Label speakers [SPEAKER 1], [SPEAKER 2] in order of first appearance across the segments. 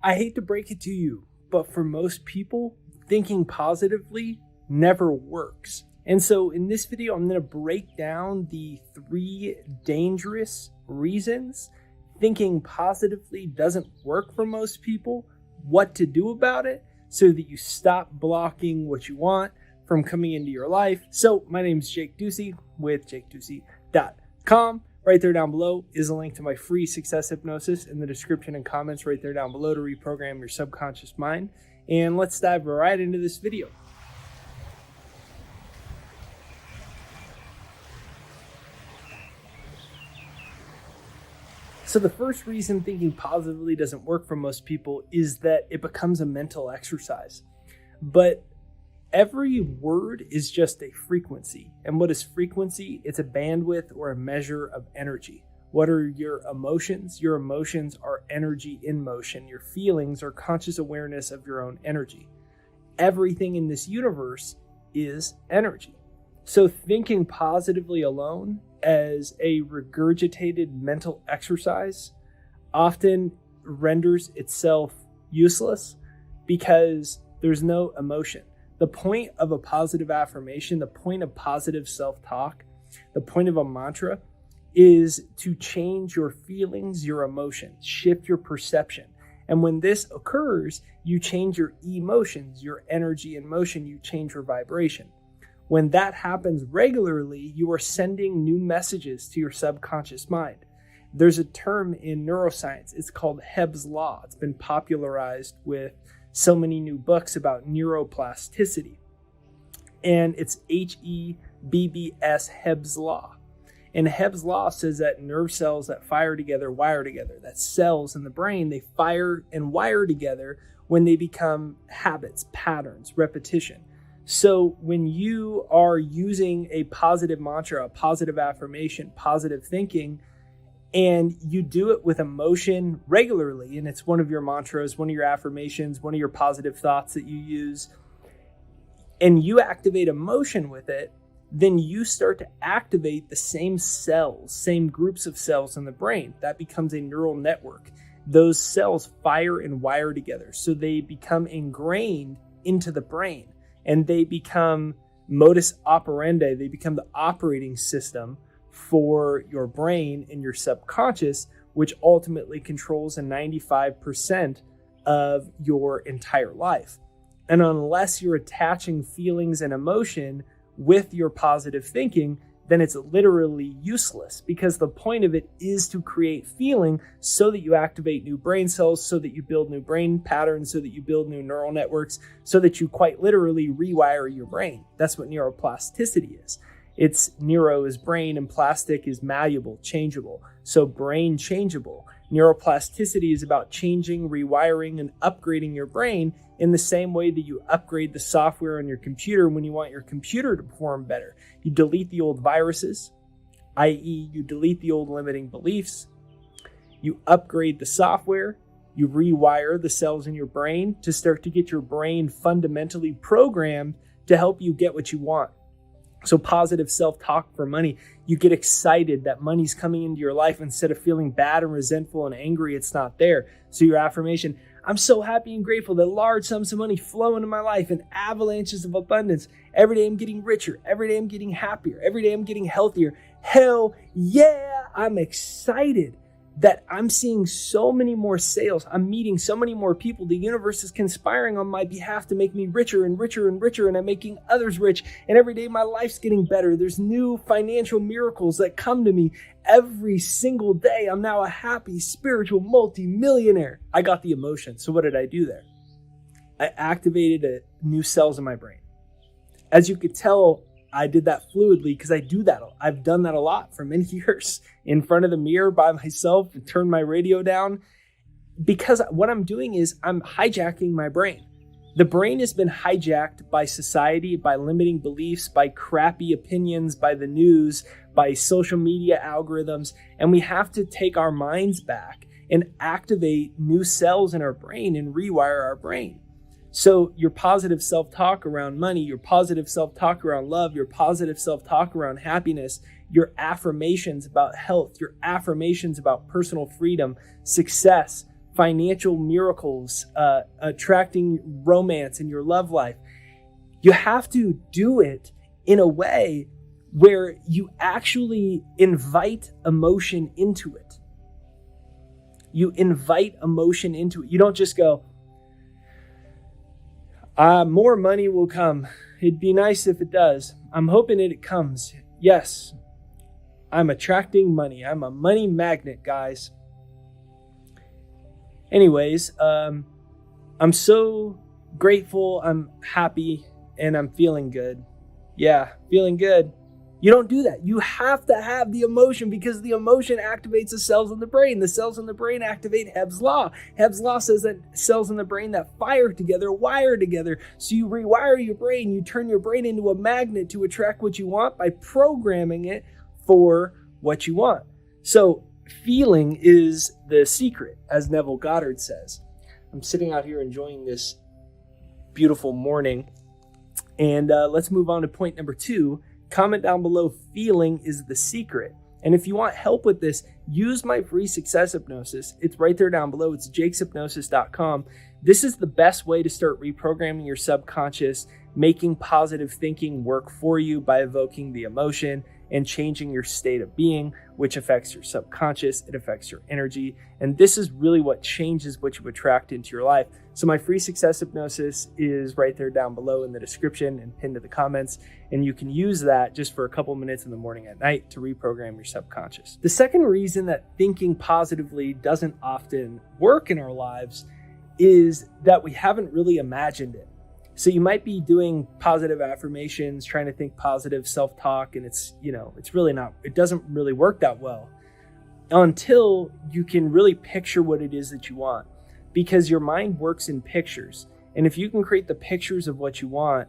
[SPEAKER 1] I hate to break it to you, but for most people, thinking positively never works. And so in this video, I'm going to break down the 3 dangerous reasons thinking positively doesn't work for most people, what to do about it so that you stop blocking what you want from coming into your life. So my name is Jake Ducey with jakeducey.com. Right there down below is a link to my free Success Hypnosis in the description and comments right there down below to reprogram your subconscious mind. And let's dive right into this video. So the first reason thinking positively doesn't work for most people is that it becomes a mental exercise. But every word is just a frequency. And what is frequency? It's a bandwidth or a measure of energy. What are your emotions? Your emotions are energy in motion. Your feelings are conscious awareness of your own energy. Everything in this universe is energy. So thinking positively alone as a regurgitated mental exercise often renders itself useless because there's no emotion. The point of a positive affirmation, the point of positive self-talk, the point of a mantra is to change your feelings, your emotions, shift your perception. And when this occurs, you change your emotions, your energy in motion, you change your vibration. When that happens regularly, you are sending new messages to your subconscious mind. There's a term in neuroscience. It's called Hebb's Law. It's been popularized with so many new books about neuroplasticity. And it's Hebb's Hebb's Law. And Hebb's Law says that nerve cells that fire together wire together. That cells in the brain, they fire and wire together when they become habits, patterns, repetition. So when you are using a positive mantra, a positive affirmation, positive thinking, and you do it with emotion regularly, and it's one of your mantras, one of your affirmations, one of your positive thoughts that you use, and you activate emotion with it, then you start to activate the same cells, same groups of cells in the brain. That becomes a neural network. Those cells fire and wire together. So they become ingrained into the brain. And they become modus operandi. They become the operating system for your brain and your subconscious, which ultimately controls 95% of your entire life. And unless you're attaching feelings and emotion with your positive thinking, then it's literally useless, because the point of it is to create feeling so that you activate new brain cells, so that you build new brain patterns, so that you build new neural networks, so that you quite literally rewire your brain. That's what neuroplasticity is. It's neuro is brain and plastic is malleable, changeable. So brain changeable. Neuroplasticity is about changing, rewiring, and upgrading your brain in the same way that you upgrade the software on your computer when you want your computer to perform better. You delete the old viruses, i.e. you delete the old limiting beliefs. You upgrade the software. You rewire the cells in your brain to start to get your brain fundamentally programmed to help you get what you want. So positive self-talk for money. You get excited that money's coming into your life. Instead of feeling bad and resentful and angry, it's not there. So your affirmation, I'm so happy and grateful that large sums of money flow into my life in avalanches of abundance. Every day I'm getting richer. Every day I'm getting happier. Every day I'm getting healthier. Hell yeah, I'm excited that I'm seeing so many more sales. I'm meeting so many more people. The universe is conspiring on my behalf to make me richer and richer and richer, and I'm making others rich. And every day my life's getting better. There's new financial miracles that come to me every single day. I'm now a happy, spiritual multi-millionaire. I got the emotion. So what did I do there? I activated new cells in my brain. As you could tell, I did that fluidly because I do that. I've done that a lot for many years in front of the mirror by myself and turn my radio down, because what I'm doing is I'm hijacking my brain. The brain has been hijacked by society, by limiting beliefs, by crappy opinions, by the news, by social media algorithms. And we have to take our minds back and activate new cells in our brain and rewire our brain. So your positive self-talk around money, your positive self-talk around love, your positive self-talk around happiness, your affirmations about health, your affirmations about personal freedom, success, financial miracles, attracting romance in your love life. You have to do it in a way where you actually invite emotion into it. You invite emotion into it. You don't just go, more money will come. It'd be nice if it does. I'm hoping it comes. Yes, I'm attracting money. I'm a money magnet, guys. Anyways, I'm so grateful. I'm happy and I'm feeling good. Yeah, feeling good. You don't do that. You have to have the emotion because the emotion activates the cells in the brain. The cells in the brain activate Hebb's Law. Hebb's Law says that cells in the brain that fire together, wire together. So you rewire your brain. You turn your brain into a magnet to attract what you want by programming it for what you want. So feeling is the secret, as Neville Goddard says. I'm sitting out here enjoying this beautiful morning. And let's move on to point number 2. Comment down below, feeling is the secret. And if you want help with this, use my free Success Hypnosis. It's right there down below. It's jakeshypnosis.com. This is the best way to start reprogramming your subconscious, making positive thinking work for you by evoking the emotion and changing your state of being, which affects your subconscious. It affects your energy. And this is really what changes what you attract into your life. So my free Success Hypnosis is right there down below in the description and pinned to the comments. And you can use that just for a couple minutes in the morning at night to reprogram your subconscious. The second reason that thinking positively doesn't often work in our lives is that we haven't really imagined it. So you might be doing positive affirmations, trying to think positive self-talk, and it's really not, it doesn't really work that well until you can really picture what it is that you want, because your mind works in pictures. And if you can create the pictures of what you want,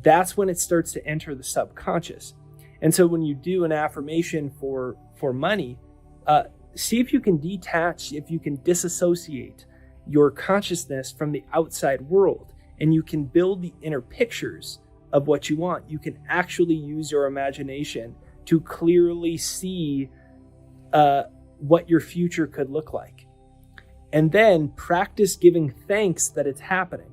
[SPEAKER 1] that's when it starts to enter the subconscious. And so when you do an affirmation for money, see if you can detach, if you can disassociate your consciousness from the outside world. And you can build the inner pictures of what you want. You can actually use your imagination to clearly see what your future could look like. And then practice giving thanks that it's happening.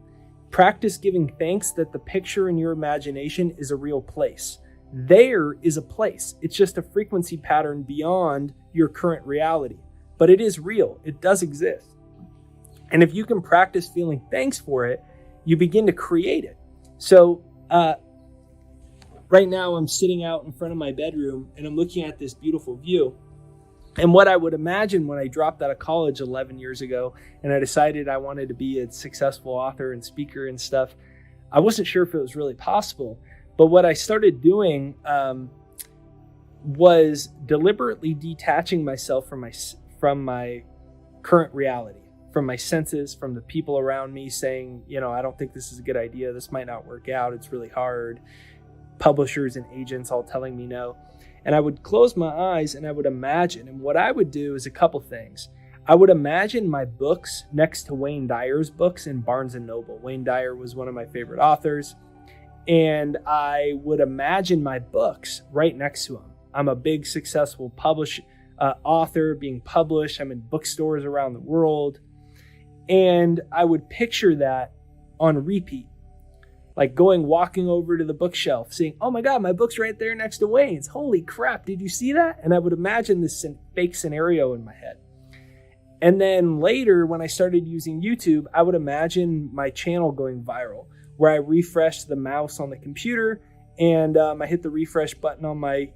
[SPEAKER 1] Practice giving thanks that the picture in your imagination is a real place. There is a place. It's just a frequency pattern beyond your current reality. But it is real. It does exist. And if you can practice feeling thanks for it, you begin to create it. So right now I'm sitting out in front of my bedroom and I'm looking at this beautiful view. And what I would imagine when I dropped out of college 11 years ago and I decided I wanted to be a successful author and speaker and stuff, I wasn't sure if it was really possible. But what I started doing was deliberately detaching myself from my current reality, from my senses, from the people around me saying, I don't think this is a good idea. This might not work out. It's really hard. Publishers and agents all telling me no. And I would close my eyes and I would imagine. And what I would do is a couple things. I would imagine my books next to Wayne Dyer's books in Barnes & Noble. Wayne Dyer was one of my favorite authors. And I would imagine my books right next to him. I'm a big successful author being published. I'm in bookstores around the world. And I would picture that on repeat, like walking over to the bookshelf, seeing, oh my God, my book's right there next to Wayne's. Holy crap, did you see that? And I would imagine this fake scenario in my head. And then later, when I started using YouTube, I would imagine my channel going viral, where I refreshed the mouse on the computer and I hit the refresh button on my,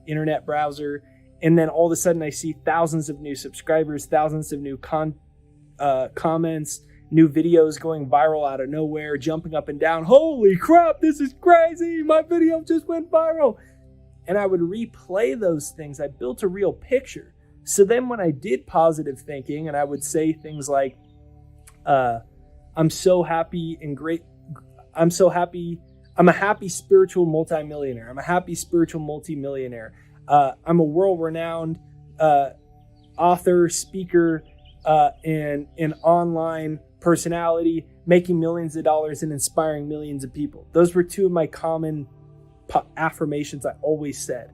[SPEAKER 1] internet browser. And then all of a sudden I see thousands of new subscribers, thousands of new comments, new videos going viral out of nowhere, jumping up and down. Holy crap, this is crazy. My video just went viral. And I would replay those things. I built a real picture. So then when I did positive thinking and I would say things like, I'm so happy and great. I'm so happy. I'm a happy spiritual multimillionaire. I'm a happy spiritual multimillionaire. I'm a world-renowned author, speaker, and an online personality, making millions of dollars and inspiring millions of people. Those were two of my common affirmations I always said.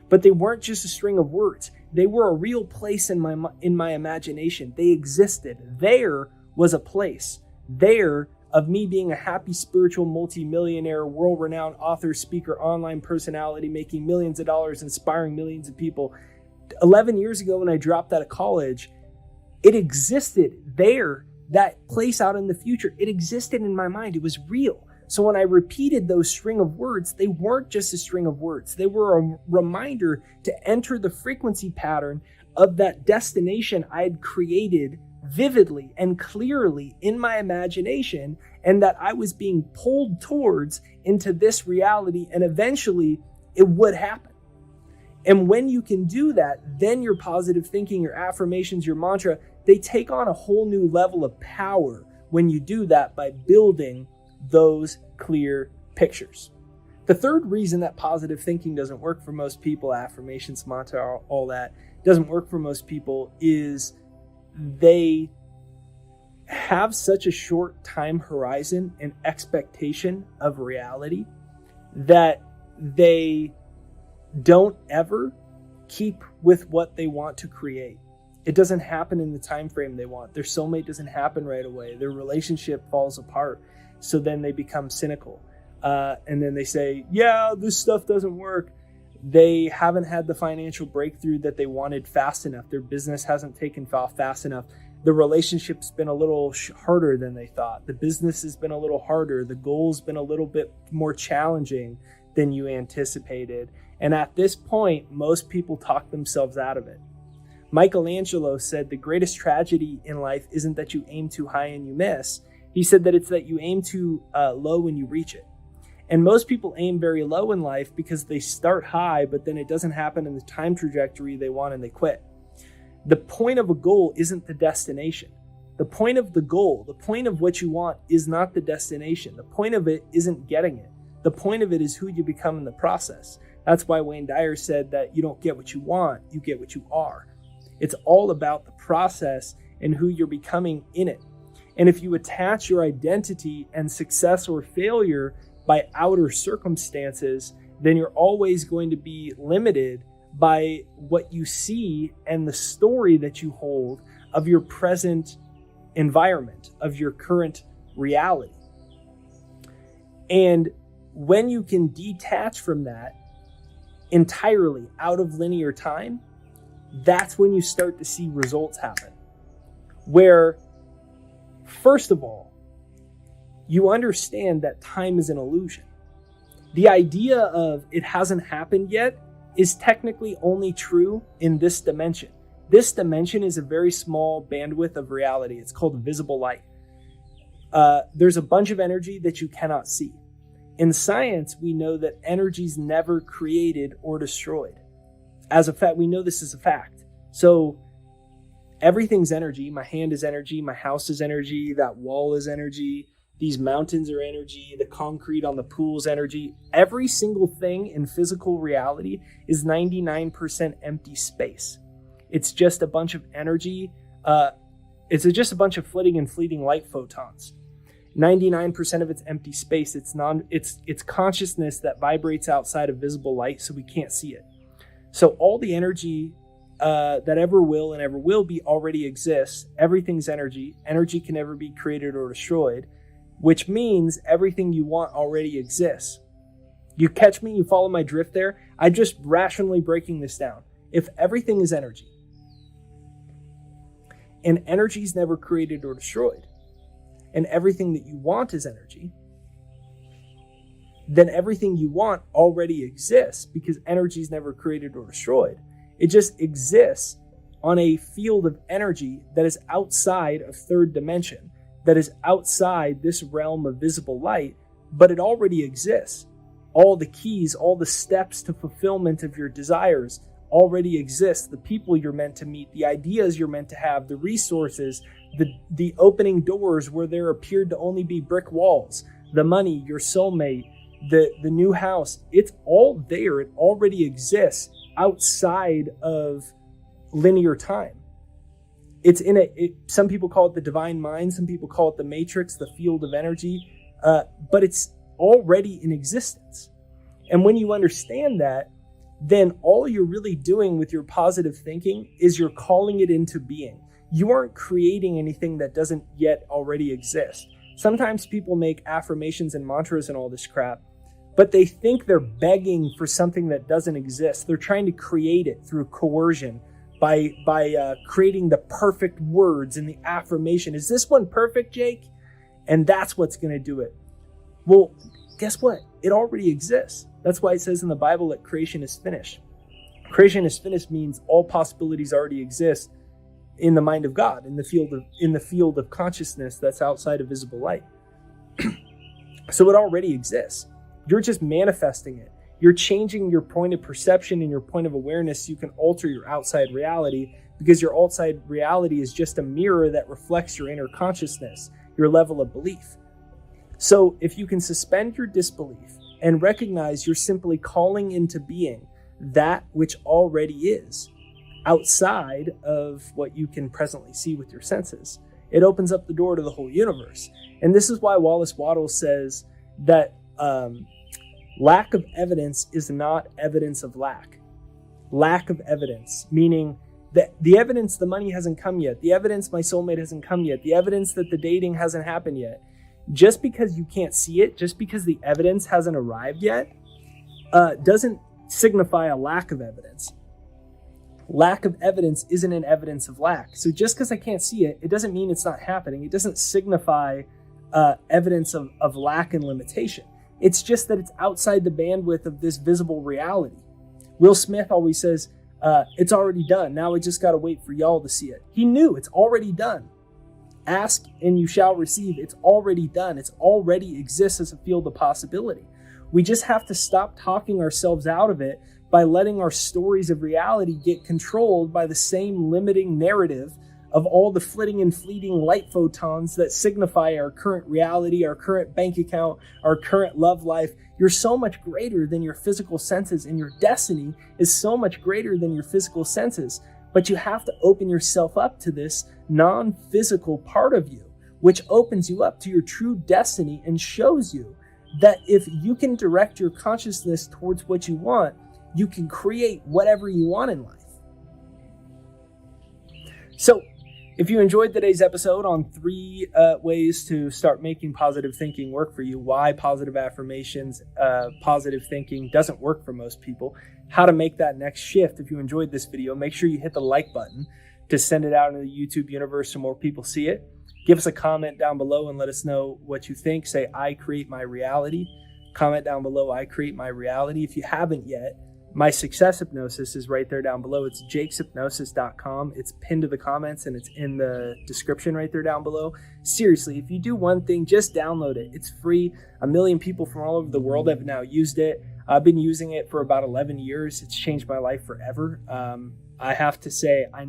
[SPEAKER 1] But they weren't just a string of words. They were a real place in my imagination. They existed. There was a place there of me being a happy, spiritual, multimillionaire, world-renowned author, speaker, online personality, making millions of dollars, inspiring millions of people. 11 years ago when I dropped out of college, it existed there, that place out in the future. It existed in my mind. It was real. So when I repeated those string of words, they weren't just a string of words. They were a reminder to enter the frequency pattern of that destination I had created vividly and clearly in my imagination, and that I was being pulled towards into this reality, and eventually it would happen. And when you can do that, then your positive thinking, your affirmations, your mantra, they take on a whole new level of power when you do that by building those clear pictures. The third reason that positive thinking doesn't work for most people, affirmations, mantra, all that, doesn't work for most people is they have such a short time horizon and expectation of reality that they don't ever keep with what they want to create. It doesn't happen in the time frame they want. Their soulmate doesn't happen right away. Their relationship falls apart. So then they become cynical. And then they say, yeah, this stuff doesn't work. They haven't had the financial breakthrough that they wanted fast enough. Their business hasn't taken off fast enough. The relationship's been a little harder than they thought. The business has been a little harder. The goal's been a little bit more challenging than you anticipated. And at this point, most people talk themselves out of it. Michelangelo said the greatest tragedy in life isn't that you aim too high and you miss. He said that it's that you aim too low and you reach it. And most people aim very low in life because they start high, but then it doesn't happen in the time trajectory they want and they quit. The point of a goal isn't the destination. The point of the goal, the point of what you want is not the destination. The point of it isn't getting it. The point of it is who you become in the process. That's why Wayne Dyer said that you don't get what you want, you get what you are. It's all about the process and who you're becoming in it. And if you attach your identity and success or failure by outer circumstances, then you're always going to be limited by what you see and the story that you hold of your present environment, of your current reality. And when you can detach from that entirely out of linear time, that's when you start to see results happen. Where, first of all, you understand that time is an illusion. The idea of it hasn't happened yet is technically only true in this dimension. This dimension is a very small bandwidth of reality. It's called visible light. There's a bunch of energy that you cannot see. In science, we know that energy is never created or destroyed. As a fact, we know this is a fact. So everything's energy. My hand is energy. My house is energy. That wall is energy. These mountains are energy. The concrete on the pool is energy. Every single thing in physical reality is 99% empty space. It's just a bunch of energy. It's just a bunch of flitting and fleeting light photons. 99% of it's empty space. It's consciousness that vibrates outside of visible light, so we can't see it. So all the energy that ever will and ever will be already exists. Everything's energy. Energy can never be created or destroyed, which means everything you want already exists. You catch me? You follow my drift there? I'm just rationally breaking this down. If everything is energy, and energy is never created or destroyed, and everything that you want is energy, then everything you want already exists because energy is never created or destroyed. It just exists on a field of energy that is outside of third dimension, that is outside this realm of visible light, but it already exists. All the keys, all the steps to fulfillment of your desires already exist. The people you're meant to meet, the ideas you're meant to have, the resources, the opening doors where there appeared to only be brick walls, the money, your soulmate, the new house, it's all there. It already exists outside of linear time. It's some people call it the divine mind, some people call it the matrix, the field of energy, but it's already in existence. And when you understand that, then all you're really doing with your positive thinking is you're calling it into being. You aren't creating anything that doesn't yet already exist. Sometimes people make affirmations and mantras and all this crap, but they think they're begging for something that doesn't exist. They're trying to create it through coercion by creating the perfect words in the affirmation. Is this one perfect, Jake? And that's what's going to do it. Well, guess what? It already exists. That's why it says in the Bible that creation is finished. Creation is finished means all possibilities already exist in the mind of God, in the field of consciousness that's outside of visible light. So it already exists. You're just manifesting it. You're changing your point of perception and your point of awareness so you can alter your outside reality, because your outside reality is just a mirror that reflects your inner consciousness, your level of belief. So if you can suspend your disbelief and recognize you're simply calling into being that which already is outside of what you can presently see with your senses, it opens up the door to the whole universe. And this is why Wallace Waddell says that lack of evidence is not evidence of lack. Lack of evidence, meaning that the evidence the money hasn't come yet, the evidence my soulmate hasn't come yet, the evidence that the dating hasn't happened yet. Just because you can't see it, just because the evidence hasn't arrived yet, doesn't signify a lack of evidence. Lack of evidence isn't an evidence of lack. So just because I can't see it, it doesn't mean it's not happening. It doesn't signify evidence of lack and limitation. It's just that it's outside the bandwidth of this visible reality. Will Smith always says, it's already done. Now we just got to wait for y'all to see it. He knew it's already done. Ask and you shall receive. It's already done. It's already exists as a field of possibility. We just have to stop talking ourselves out of it by letting our stories of reality get controlled by the same limiting narrative of all the flitting and fleeting light photons that signify our current reality, our current bank account, our current love life. You're so much greater than your physical senses, and your destiny is so much greater than your physical senses. But you have to open yourself up to this non-physical part of you, which opens you up to your true destiny and shows you that if you can direct your consciousness towards what you want, you can create whatever you want in life. So, if you enjoyed today's episode on 3 ways to start making positive thinking work for you, why positive affirmations, positive thinking doesn't work for most people, how to make that next shift. If you enjoyed this video, make sure you hit the like button to send it out into the YouTube universe so more people see it. Give us a comment down below and let us know what you think. Say, I create my reality. Comment down below, I create my reality. If you haven't yet, my Success Hypnosis is right there down below. It's jakeshypnosis.com. It's pinned to the comments and it's in the description right there down below. Seriously, if you do one thing, just download it. It's free. 1 million people from all over the world have now used it. I've been using it for about 11 years. It's changed my life forever. I have to say, I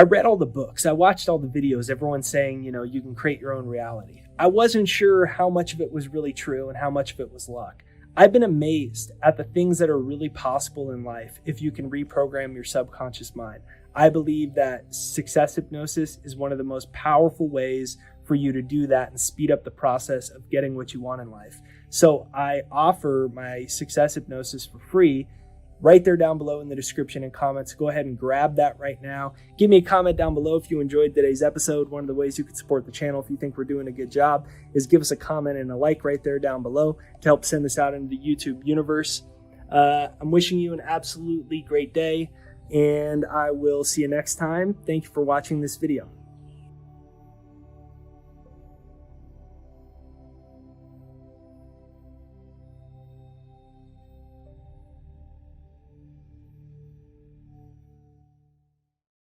[SPEAKER 1] read all the books. I watched all the videos. Everyone's saying, you can create your own reality. I wasn't sure how much of it was really true and how much of it was luck. I've been amazed at the things that are really possible in life if you can reprogram your subconscious mind. I believe that Success Hypnosis is one of the most powerful ways for you to do that and speed up the process of getting what you want in life. So I offer my Success Hypnosis for free right there down below in the description and comments. Go ahead and grab that right now. Give me a comment down below if you enjoyed today's episode. One of the ways you could support the channel if you think we're doing a good job is give us a comment and a like right there down below to help send this out into the YouTube universe. I'm wishing you an absolutely great day, and I will see you next time. Thank you for watching this video.